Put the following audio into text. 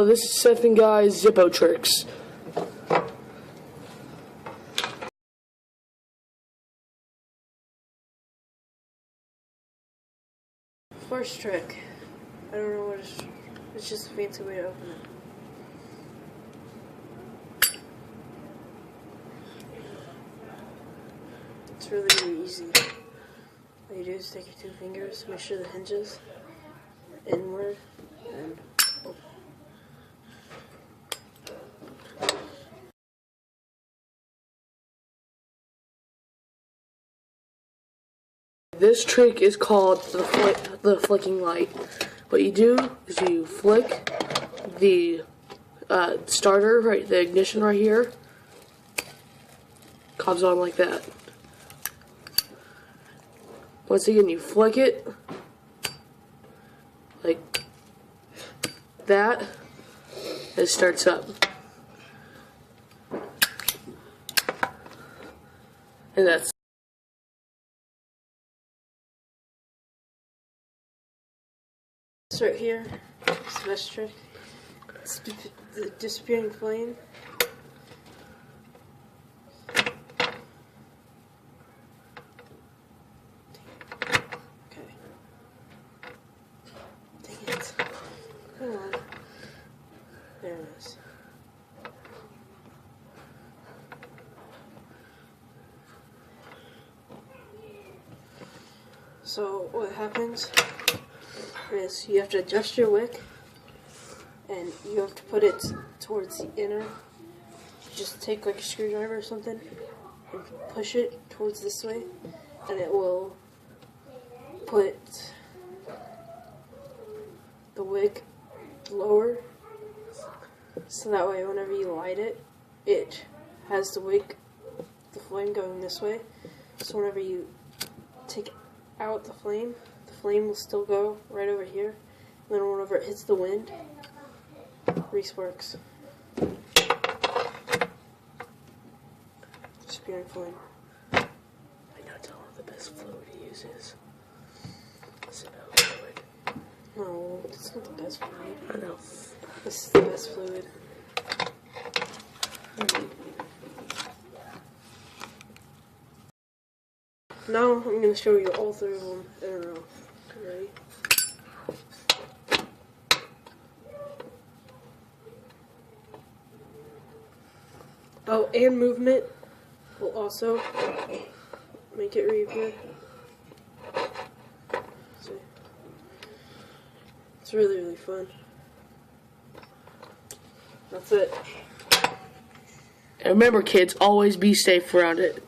So this is Seth and Guy's Zippo tricks. First trick. I don't know what it's just a fancy way to open it. It's really, really easy. All you do is take your two fingers, make sure the hinges are inward, and open. This trick is called the flicking light. What you do is you flick the starter, right, the ignition right here, comes on like that. Once again, you flick it like that, it starts up. And that's this right here is the best trick. It's the disappearing flame. Okay. Dang it. Come on. There it is. So what happens is you have to adjust your wick, and you have to put it towards the inner. Just take like a screwdriver or something and push it towards this way, and it will put the wick lower, so that way whenever you light it, it has the wick, the flame going this way, so whenever you take out the flame will still go right over here, and then whenever it hits the wind, Reese works. Disappearing flame. I know tell him the best fluid he uses. Zippo fluid. No, it's not the best fluid. I know. This is the best fluid. Now I'm going to show you all three of them in a row. Ready? Oh, and movement will also make it reappear. See? It's really, really fun. That's it. And remember, kids, always be safe around it.